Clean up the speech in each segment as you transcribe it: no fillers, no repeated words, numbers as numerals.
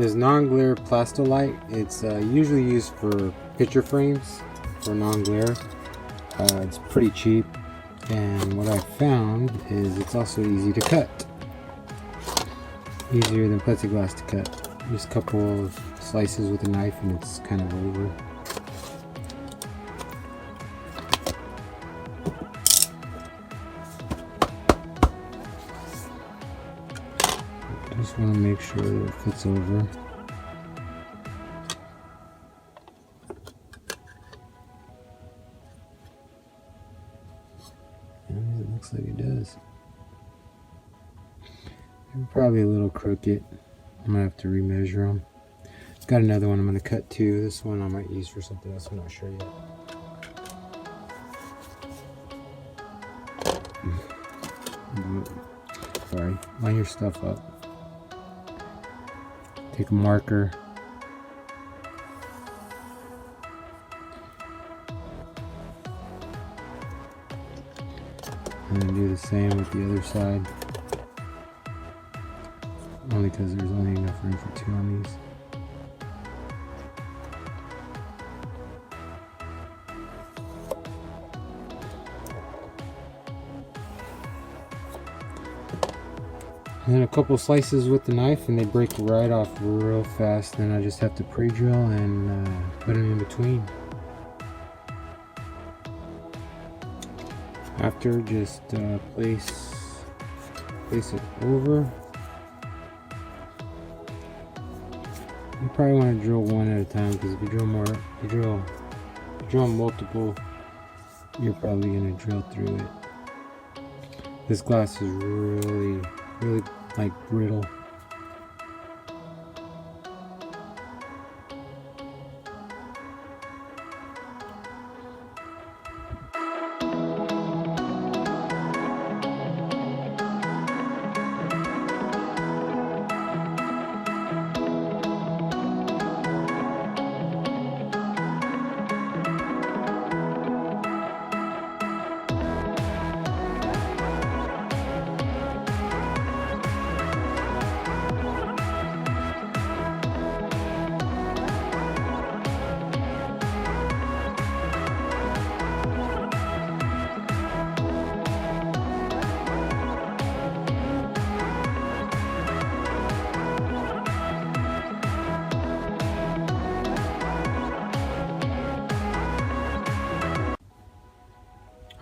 This non-glare plastolite, it's usually used for picture frames for non-glare. It's pretty cheap, and what I found is it's also easy to cut. Easier than plexiglass to cut. Just a couple of slices with a knife and it's kind of over. I just want to make sure that it fits over. And it looks like it does. They're probably a little crooked. I'm gonna have to remeasure them. It's got another one I'm gonna cut too. This one I might use for something else. I'm not sure yet. Sorry, line your stuff up. Take a marker. And then do the same with the other side. Only because there's only enough room for two on these. And then a couple slices with the knife and they break right off real fast. Then I just have to pre-drill and put them in between. After, just place it over. You probably want to drill one at a time, because if you drill multiple, you're probably going to drill through it. This glass is really like brittle.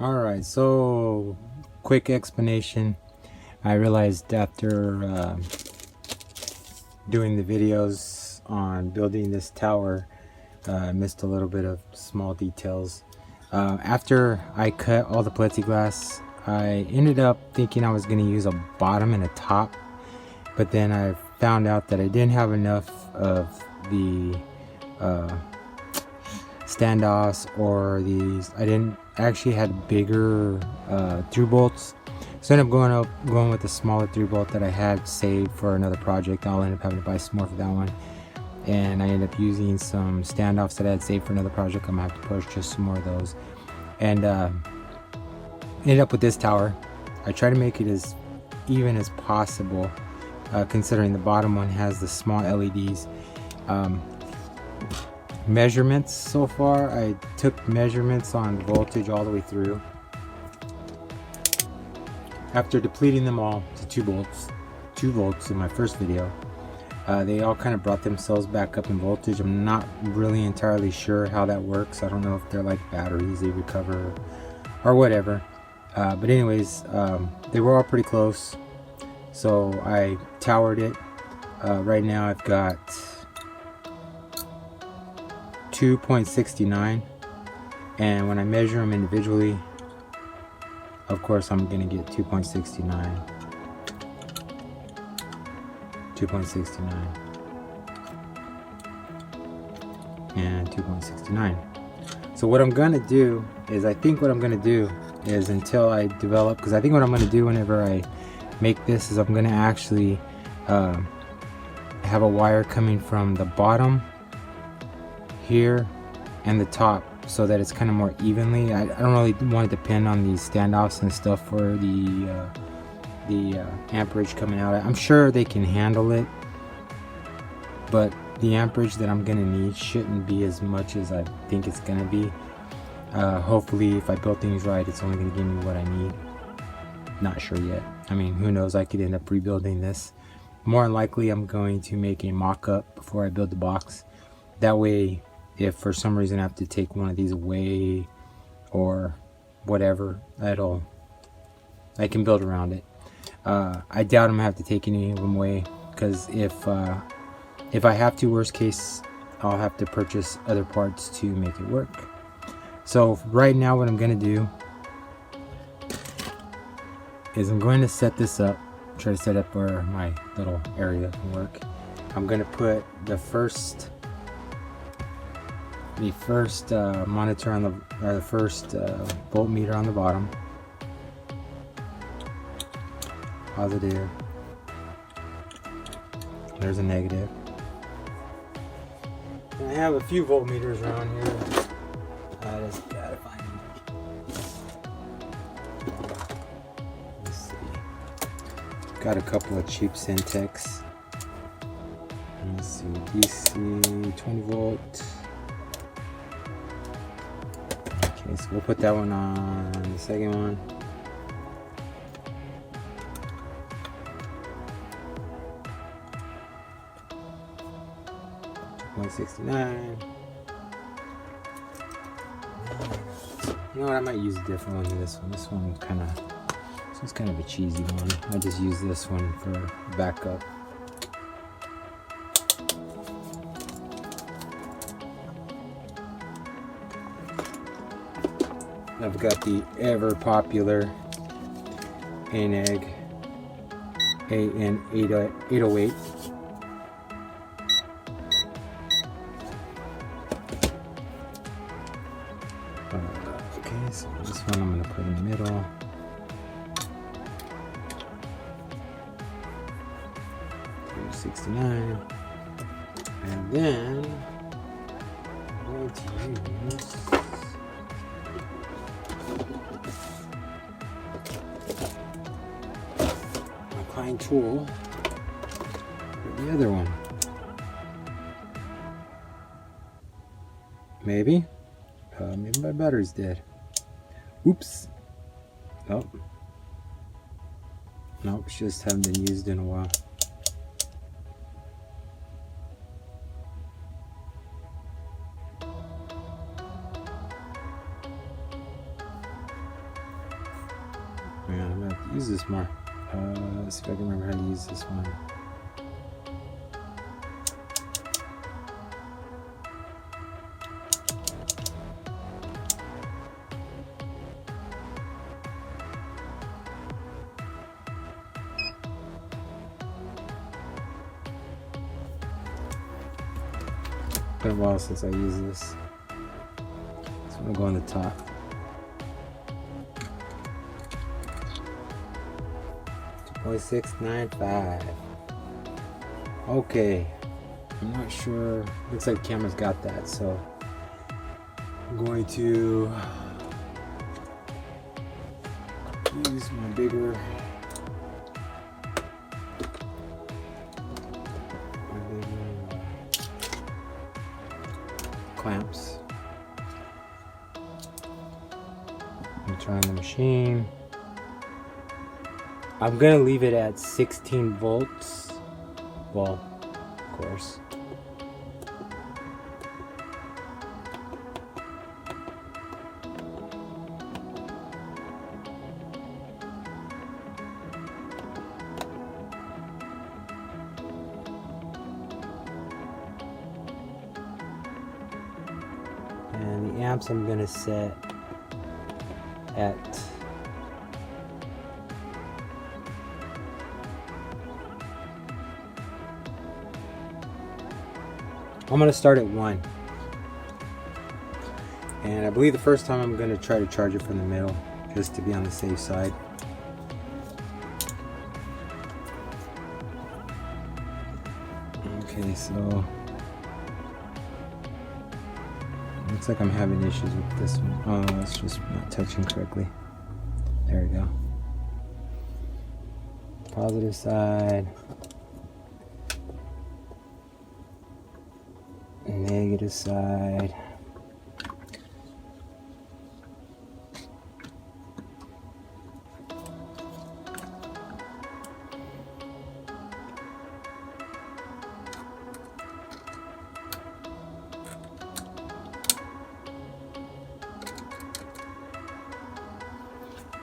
Alright, so quick explanation. I realized after doing the videos on building this tower, I missed a little bit of small details. After I cut all the plexiglass, I ended up thinking I was going to use a bottom and a top, but then I found out that I didn't have enough of the standoffs, or these, I actually had bigger through bolts, so I ended up going with the smaller through bolt that I had saved for another project. I'll end up having to buy some more for that one, and I ended up using some standoffs that I had saved for another project. I'm gonna have to purchase some more of those, and ended up with this tower. I try to make it as even as possible, considering the bottom one has the small LEDs. Measurements so far, I took measurements on voltage all the way through. After depleting them all to 2 volts in my first video, they all kind of brought themselves back up in voltage. I'm not really entirely sure how that works. I don't know if they're like batteries, they recover or whatever. But anyways, they were all pretty close, so I towered it. Right now I've got 2.69, and when I measure them individually, of course I'm gonna get 2.69, 2.69, and 2.69. So what I'm gonna do is, I think what I'm gonna do is, until I develop, because I think what I'm gonna do whenever I make this is I'm gonna actually have a wire coming from the bottom here and the top, so that it's kind of more evenly. I don't really want to depend on these standoffs and stuff for the amperage coming out. I'm sure they can handle it, but the amperage that I'm gonna need shouldn't be as much as I think it's gonna be. Hopefully if I build things right, it's only gonna give me what I need. Not sure yet. I mean, who knows, I could end up rebuilding this. More than likely I'm going to make a mock-up before I build the box. That way, if for some reason I have to take one of these away or whatever, I can build around it. I doubt I'm gonna have to take any of them away, because if I have to, worst case, I'll have to purchase other parts to make it work. So right now what I'm gonna do is I'm going to set this up, try to set up where my little area can work. I'm gonna put the first monitor on the first voltmeter on the bottom. Positive. There's a negative. And I have a few voltmeters around here. I just gotta find them. Let's see. Got a couple of cheap Syntex. Let's see, DC 20 volt. Okay, so we'll put that one on the second one. $169. You know what? I might use a different one than this one. This one's kind of a cheesy one. I just use this one for backup. I've got the ever popular ANEG AN808. Okay, so this one I'm going to put in the middle. $69, and then I'm going to use my Klein tool for the other one. Maybe my battery's dead. Oops. Nope. Nope, just haven't been used in a while. Man, I'm gonna have to use this more. Let's see if I can remember how to use this one. It's been a while since I used this. So I'm gonna go on the top. $695. Okay, I'm not sure. Looks like the camera's got that, so I'm going to use my bigger clamps. I'm trying the machine. I'm gonna leave it at 16 volts. Well, of course. And the amps I'm gonna set at I'm going to start at 1. And I believe the first time I'm going to try to charge it from the middle, just to be on the safe side. Okay, so looks like I'm having issues with this one. Oh, it's just not touching correctly. There we go. Positive side. negative side.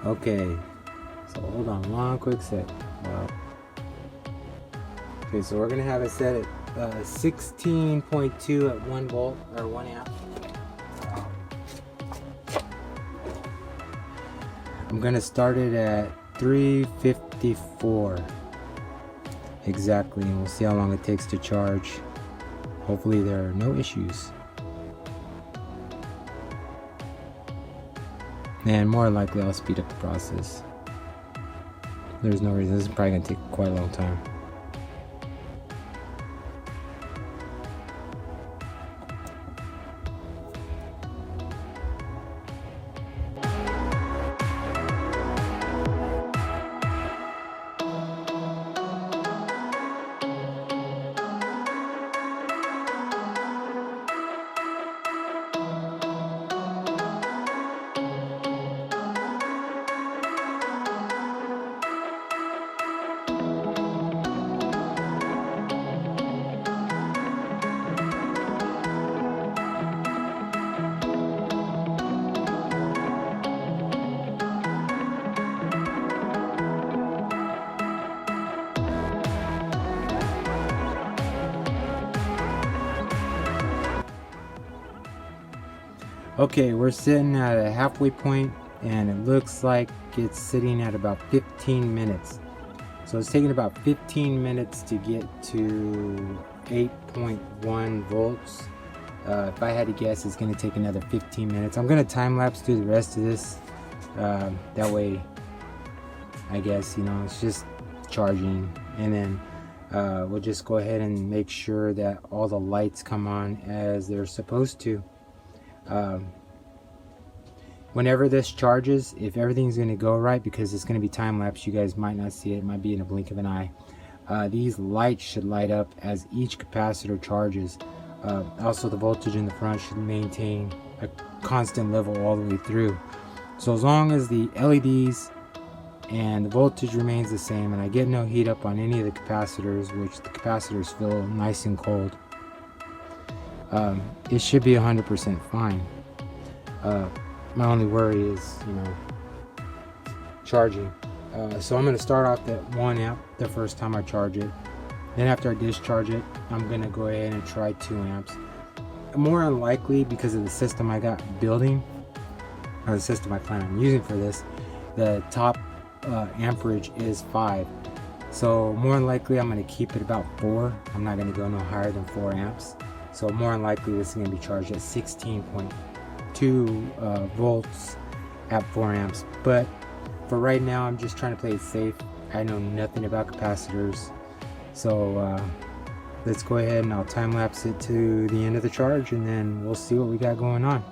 Okay, so hold on one quick sec. Wow. Okay, so we're gonna have it set at 16.2 at 1 volt or 1 amp. I'm gonna start it at 354 exactly, and we'll see how long it takes to charge. Hopefully there are no issues. And more likely I'll speed up the process. There's no reason. This is probably gonna take quite a long time. Okay, we're sitting at a halfway point, and it looks like it's sitting at about 15 minutes. So it's taking about 15 minutes to get to 8.1 volts. If I had to guess, it's going to take another 15 minutes. I'm going to time lapse through the rest of this. That way, I guess, you know, it's just charging. And then we'll just go ahead and make sure that all the lights come on as they're supposed to. Whenever this charges, if everything's going to go right, because it's going to be time lapse, you guys might not see it, might be in a blink of an eye. These lights should light up as each capacitor charges. Also, the voltage in the front should maintain a constant level all the way through. So as long as the LEDs and the voltage remains the same, and I get no heat up on any of the capacitors, which the capacitors feel nice and cold, it should be 100% fine. My only worry is, you know, charging. So I'm going to start off at 1 amp the first time I charge it. Then after I discharge it, I'm going to go ahead and try 2 amps. More unlikely, because of the system I got building, or the system I plan on using for this, the top amperage is 5. So more than likely I'm going to keep it about 4. I'm not going to go no higher than 4 amps. So more than likely this is going to be charged at 16.2 volts at 4 amps. But for right now, I'm just trying to play it safe. I know nothing about capacitors. So let's go ahead and I'll time lapse it to the end of the charge, and then we'll see what we got going on.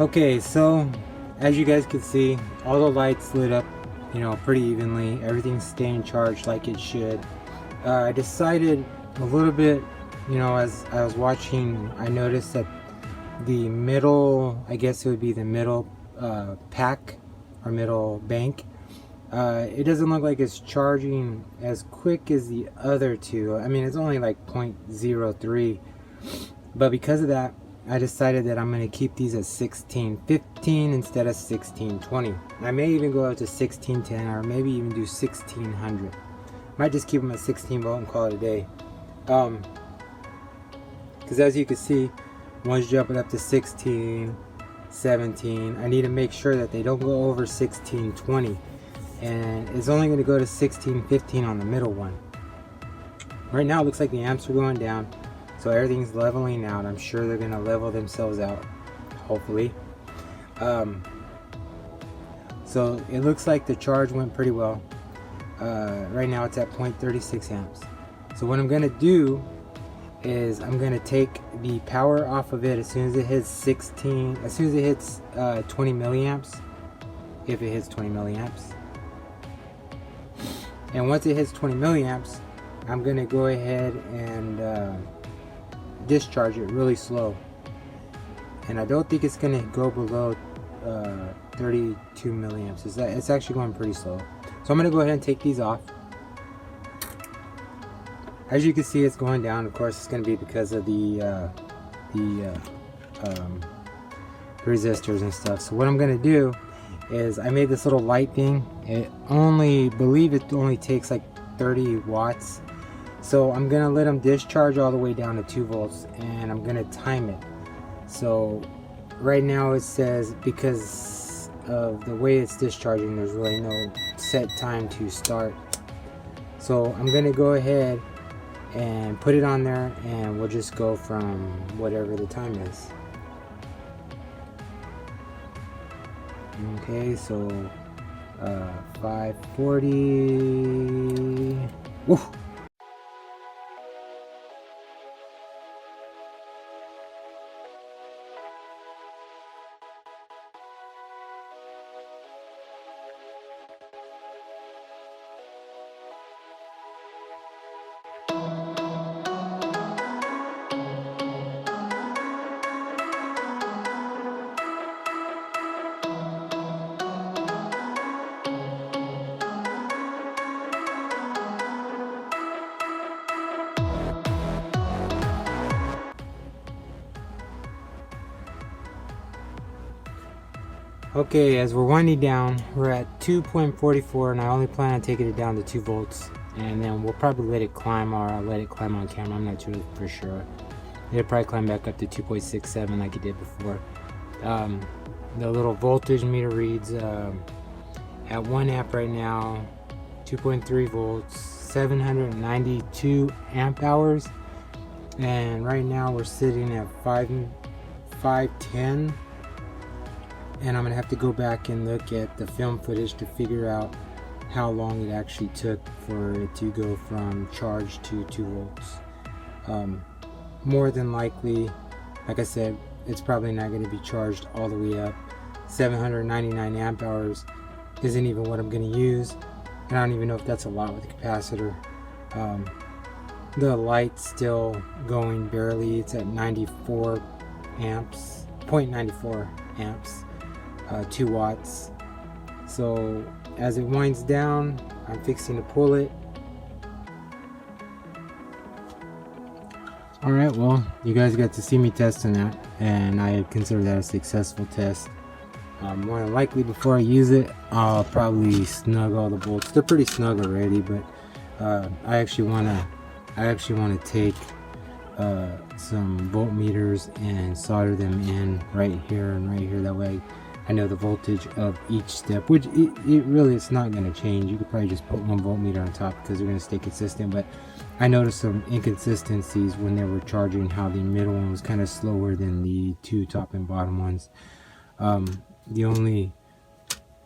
Okay, so as you guys can see, all the lights lit up, you know, pretty evenly. Everything's staying charged like it should. I decided a little bit, you know, as I was watching, I noticed that the middle, I guess it would be the middle pack or middle bank, it doesn't look like it's charging as quick as the other two. I mean, it's only like 0.03, but because of that, I decided that I'm going to keep these at 1615 instead of 1620. I may even go up to 1610, or maybe even do 1600. Might just keep them at 16 volt and call it a day. because as you can see, one's jumping up to 16, 17. I need to make sure that they don't go over 1620, and it's only going to go to 1615 on the middle one. Right now it looks like the amps are going down, so everything's leveling out. I'm sure they're going to level themselves out, hopefully. So it looks like the charge went pretty well. Right now it's at 0.36 amps. So what I'm going to do is I'm going to take the power off of it as soon as it hits 20 milliamps, if it hits 20 milliamps. And once it hits 20 milliamps, I'm going to go ahead and discharge it really slow. And I don't think it's going to go below 32 milliamps. It's actually going pretty slow. So I'm going to go ahead and take these off. As you can see, it's going down. Of course, it's going to be because of the resistors and stuff. So what I'm going to do is I made this little light thing. It believe it only takes like 30 watts. So I'm going to let them discharge all the way down to 2 volts, and I'm going to time it. So right now it says, because of the way it's discharging, there's really no set time to start. So I'm going to go ahead and put it on there, and we'll just go from whatever the time is. Okay, so 5:40. Woo! Okay, as we're winding down, we're at 2.44, and I only plan on taking it down to 2 volts, and then we'll probably let it climb, or I'll let it climb on camera. I'm not too for sure. It'll probably climb back up to 2.67 like it did before. The little voltage meter reads at 1 amp right now, 2.3 volts, 792 amp hours, and right now we're sitting at 510. And I'm gonna have to go back and look at the film footage to figure out how long it actually took for it to go from charge to 2 volts. More than likely, like I said, it's probably not going to be charged all the way up. 799 amp hours isn't even what I'm going to use, and I don't even know if that's a lot with the capacitor. The light's still going barely. It's at 94 amps, 0.94 amps. 2 watts. So as it winds down, I'm fixing to pull it. Alright, well, you guys got to see me testing that, and I consider that a successful test. More than likely, before I use it, I'll probably snug all the bolts. They're pretty snug already, but I actually want to take some voltmeters and solder them in right here and right here. That way I know the voltage of each step, which it really it's not going to change. You could probably just put 1 voltmeter on top because they're going to stay consistent. But I noticed some inconsistencies when they were charging, how the middle one was kind of slower than the 2 top and bottom ones. The only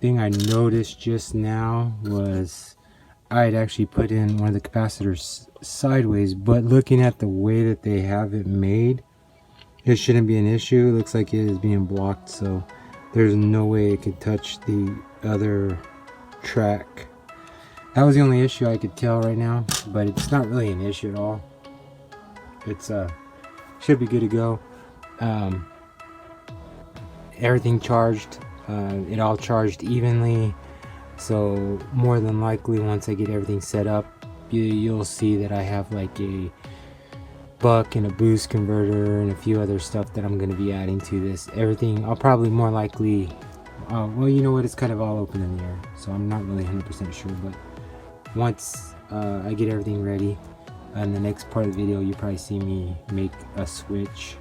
thing I noticed just now was I had actually put in one of the capacitors sideways, but looking at the way that they have it made, it shouldn't be an issue. It looks like it is being blocked, so there's no way it could touch the other track. That was the only issue I could tell right now, but it's not really an issue at all. It's should be good to go. Everything charged, it all charged evenly, so more than likely once I get everything set up, you'll see that I have like a buck and a boost converter and a few other stuff that I'm going to be adding to this. Everything I'll probably more likely well, you know what, it's kind of all open in the air, so I'm not really 100% sure, but once I get everything ready, In the next part of the video, you probably see me make a switch.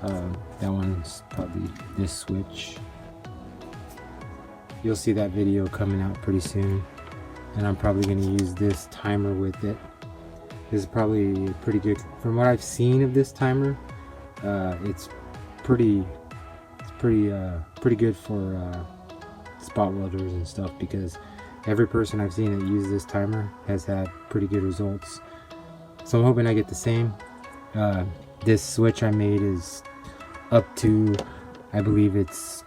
That one's probably this switch. You'll see that video coming out pretty soon, and I'm probably going to use this timer with it. This is probably pretty good. From what I've seen of this timer, it's pretty good for spot welders and stuff, because every person I've seen that uses this timer has had pretty good results. So I'm hoping I get the same. This switch I made is up to, I believe it's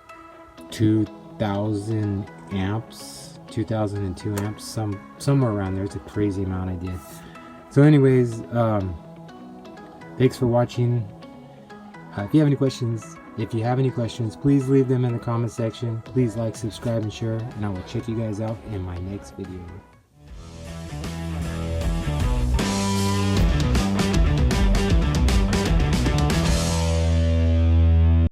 2000 amps, 2002 amps, somewhere around there. It's a crazy amount I did. So anyways, thanks for watching. If you have any questions, please leave them in the comment section. Please like, subscribe, and share, and I will check you guys out in my next video.